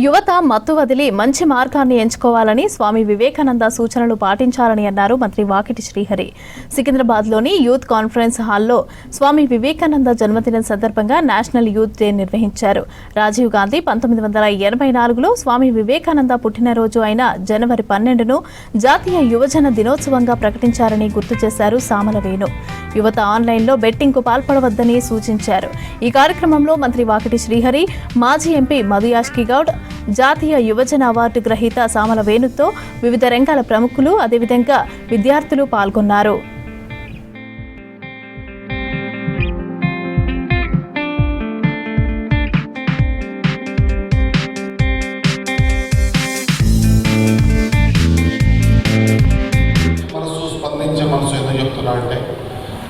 యువత మత్తు వదిలి మంచి మార్గాన్ని ఎంచుకోవాలని స్వామి వివేకానంద సూచనలు పాటించాలని అన్నారు మంత్రి వాకిటి శ్రీహరి. సికింద్రాబాద్లోని యూత్ కాన్ఫరెన్స్ హాల్లో స్వామి వివేకానంద జన్మదినం సందర్భంగా నేషనల్ యూత్ డే నిర్వహించారు. రాజీవ్ గాంధీ 1984లో స్వామి వివేకానంద పుట్టినరోజు అయిన జనవరి 12ను జాతీయ యువజన దినోత్సవంగా ప్రకటించారని గుర్తు చేశారు సామల వేణు. యువత ఆన్లైన్లో బెట్టింగ్కు పాల్పడవద్దని సూచించారు. ఈ కార్యక్రమంలో మంత్రి వాకిటి శ్రీహరి, మాజీ ఎంపీ మధుయాష్కి గౌడ్, జాతీయ యువజన అవార్డు గ్రహీత సామల వేణుతో వివిధ రంగాల ప్రముఖులు, అదేవిధంగా విద్యార్థులు పాల్గొన్నారు.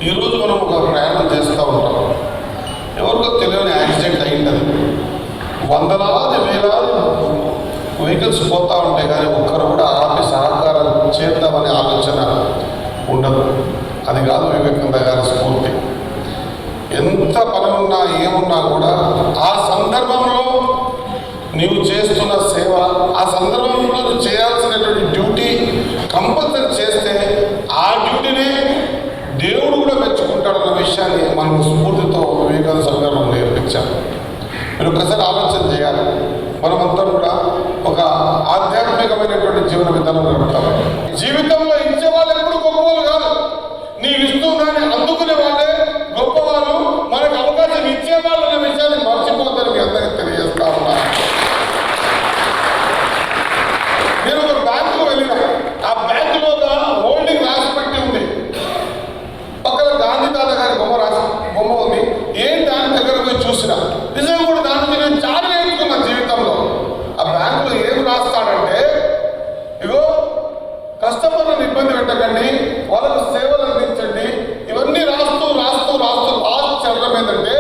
ఈరోజు మనం ఒక ప్రయాణం చేస్తూ ఉంటాం. ఎవరికో తెలియని యాక్సిడెంట్ అయింది. వందలాది వేలాది వెహికల్స్ పోతూ ఉంటాయి, కానీ ఒక్కరు కూడా ఆపి సహకారం చేద్దామనే ఆలోచన ఉండదు. అది కాదు వివేకానంద గారి స్ఫూర్తి. ఎంత పని ఉన్నా ఏమున్నా కూడా ఆ సందర్భంలో నీవు చేస్తున్న సేవ, ఆ సందర్భంలో నువ్వు చేయాల్సినటువంటి డ్యూటీ కంపల్సరీ చేస్తే ఆ డ్యూటీని దేవుడు కూడా మెచ్చుకుంటాడన్న విషయాన్ని మనం స్ఫూర్తితో వివేకానంద సంఘంలో నేర్పించారు. మీరు ఒకసారి ఆలోచన చేయాలి. మనమంతా కూడా ఒక ఆధ్యాత్మికమైనటువంటి జీవన విధానం గడుపుతాం. జీవితంలో ఇచ్చే వాళ్ళు ఎప్పుడు గొప్పవాళ్ళు కాదు, నీవు ఇస్తున్నాన్ని అందుకునే వాళ్ళే గొప్పవాళ్ళు. మనకు అవకాశం ఇచ్చే వాళ్ళు అనే విషయాన్ని మర్చిపోతారు. మీ అందరికీ తెలియజేస్తా ఉన్నా. నేను ఒక బ్యాంకులో వెళ్ళిన, ఆ బ్యాంకులో హోల్డింగ్ రాసి పెట్టి ఉంది. పక్కన గాంధీ తాత గారి బొమ్మ ఉంది. ఏం దాని దగ్గర పోయి చూసిన నిజంగా కూడా దాని నుంచి నేను చాలా నేర్చుకున్నా జీవితంలో. ఆ బ్యాంకులో ఏం రాస్తాడంటే, ఇగో కస్టమర్లను ఇబ్బంది పెట్టకండి, వాళ్ళకు సేవలు అందించండి, ఇవన్నీ రాస్తూ రాస్తూ రాస్తూ లాస్ట్ చదవడం ఏంటంటే,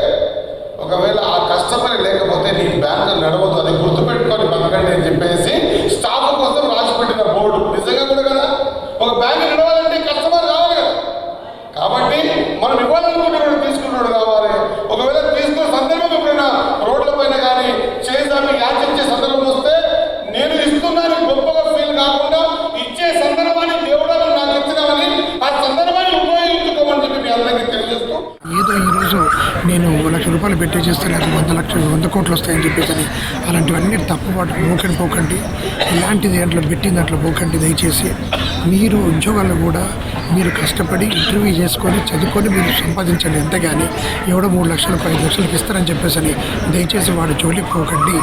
ఒకవేళ ఆ కస్టమర్ లేకపోతే నీ బ్యాంక్ నడవదు, అది గుర్తుపెట్టుకొని బతకండి అని చెప్పేసి స్టాఫ్ కోసం రాసి పెట్టిన బోర్డు. నిజంగా కూడా కదా, ఒక బ్యాంక్ నడవాలంటే కస్టమర్ కావాలి కదా. కాబట్టి మనం ఇవ్వాలనుకుంటున్నాడు, తీసుకున్నాడు కావాలి. ఒకవేళ తీసుకున్న సందర్భం ఎప్పుడైనా రోడ్ల పైన కానీ చేసామి యాచించే సందర్భం వస్తే, నేను ఇస్తున్నాను గొప్పగా ఫీల్ కాకుండా ఇచ్చే సందర్భాన్ని దేవుడు నాకు ఇచ్చినామని ఆ సందర్భాన్ని ఉపయోగించుకోమని చెప్పి మీ అందరికీ తెలియజేస్తూ, ఏదో ఈరోజు నేను ₹1,00,000 పెట్టి చేస్తే నాకు 100 కోట్లు వస్తాయని చెప్పేసి అలాంటివన్నీ తప్పుబాటు పోకండి. ఇలాంటి దాంట్లో పెట్టిన దాంట్లో పోకండి. దయచేసి మీరు ఉద్యోగాల్లో కూడా మీరు కష్టపడి ఇంటర్వ్యూ చేసుకొని చదువుకొని మీరు సంపాదించండి. అంతేగాని ఎవడో 3 లక్షలకు 5 లక్షలకు ఇస్తారని చెప్పేసి దయచేసి వాడు జోలికి పోకండి.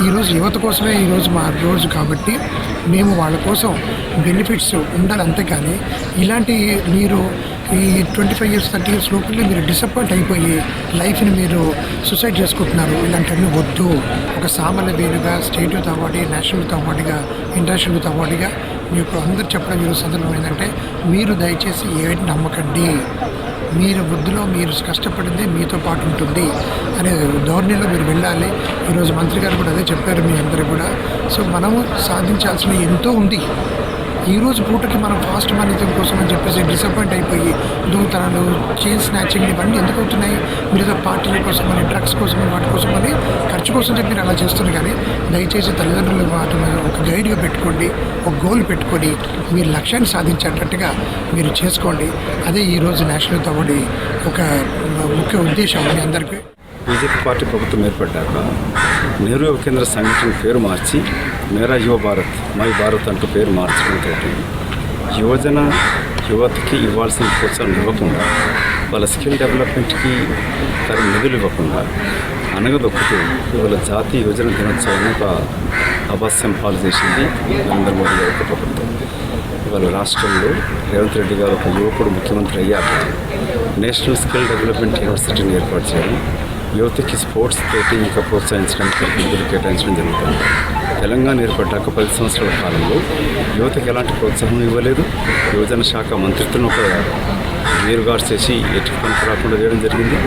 ఈరోజు యువత కోసమే ఈరోజు మా రోజు కాబట్టి మేము వాళ్ళ కోసం బెనిఫిట్స్ ఉండాలి. అంతేగాని ఇలాంటి మీరు ఈ 25 years 30 years లోపలే మీరు డిసప్పాయింట్ అయిపోయి లైఫ్ని మీరు సూసైడ్ చేసుకుంటున్నారు. ఇలాంటివన్నీ వద్దు. ఒక సామాన్య వేలుగా state youth award, national youth అవార్డుగా, ఇంటర్నేషనల్ యూత్ అవార్డుగా మీకు అందరూ చెప్పడం ఈరోజు సందర్భం ఏంటంటే, మీరు దయచేసి ఏమిటి నమ్మకండి. మీరు వృద్ధిలో మీరు కష్టపడింది మీతో పాటు ఉంటుంది అనే ధోరణిలో మీరు వెళ్ళాలి. ఈరోజు మంత్రి గారు కూడా అదే చెప్పారు మీ అందరూ కూడా. సో మనము సాధించాల్సిన ఎంతో ఉంది. ఈరోజు పూటకి మనం ఫాస్ట్ మనీ కోసం అని చెప్పేసి డిసప్పాయింట్ అయిపోయి దొంగతనాలు, చైన్ స్నాచింగ్ ఇవన్నీ ఎందుకు అవుతున్నాయి? మీరు ఏదో పార్టీల కోసమని, డ్రగ్స్ కోసమని, వాటి కోసమని, ఖర్చు కోసం చెప్పి మీరు అలా చేస్తున్నారు. కానీ దయచేసి తల్లిదండ్రులు వాటిని ఒక గైడ్గా పెట్టుకోండి, ఒక గోల్ పెట్టుకొని మీరు లక్ష్యాన్ని సాధించేటట్టుగా మీరు చేసుకోండి. అదే ఈరోజు నేషనల్ యూత్ అవార్డు ఒక ముఖ్య ఉద్దేశం మీ అందరికీ. బీజేపీ పార్టీ ప్రభుత్వం ఏర్పడ్డాక నెహ్రూ యువ కేంద్ర సంఘటన పేరు మార్చి మేరా యువ భారత్, మై భారత్ అంటూ పేరు మార్చడంతో యువతకి ఇవ్వాల్సిన ప్రోత్సాహం ఇవ్వకుండా, వాళ్ళ స్కిల్ డెవలప్మెంట్కి తగిన నిధులు ఇవ్వకుండా అనగదొక్కుతూ ఇవాళ జాతీయ యువజన దినోత్సవాన్ని ఒక అభాస్యం పాలు చేసింది నరేంద్ర మోడీ గారి యొక్క ప్రభుత్వం. ఇవాళ రాష్ట్రంలో రేవంత్ రెడ్డి గారు ఒక యువకుడు ముఖ్యమంత్రి అయ్యాక నేషనల్ స్కిల్ డెవలప్మెంట్ యూనివర్సిటీని ఏర్పాటు చేయడం, యువతకి స్పోర్ట్స్ తోటి ఇంకా ప్రోత్సహించడానికి నిధులు కేటాయించడం జరుగుతుంది. తెలంగాణ ఏర్పడ్డాక 10 సంవత్సరాల కాలంలో యువతకి ఎలాంటి ప్రోత్సాహం ఇవ్వలేదు. యువజన శాఖ మంత్రిత్వం ఒక నీరుగార్చి చేసి ఎటు పనికి రాకుండా చేయడం జరిగింది.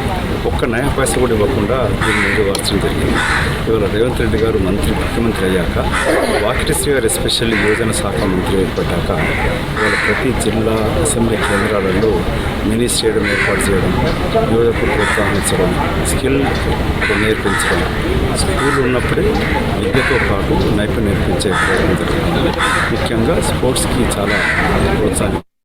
ఒక్క నయా పైసా కూడా ఇవ్వకుండా దీన్ని నీరుగార్చడం జరిగింది. ఇవాళ రేవంత్ రెడ్డి గారు ముఖ్యమంత్రి అయ్యాక, వాకిటి శ్రీ గారు ఎస్పెషల్లీ యువజన శాఖ మంత్రి ఏర్పడ్డాక ఇవాళ ప్రతి జిల్లా అసెంబ్లీ కేంద్రాలలో మినీ స్టేడియం ఏర్పాటు చేయడం, యువతకు ప్రోత్సహించడం, స్కిల్ నేర్పించడం, స్కూల్ ఉన్నప్పుడే విద్యతో పాటు నైపుణ్యం నేర్పించే ప్రయత్నం జరుగుతుంది. ముఖ్యంగా స్పోర్ట్స్కి చాలా ప్రోత్సాహం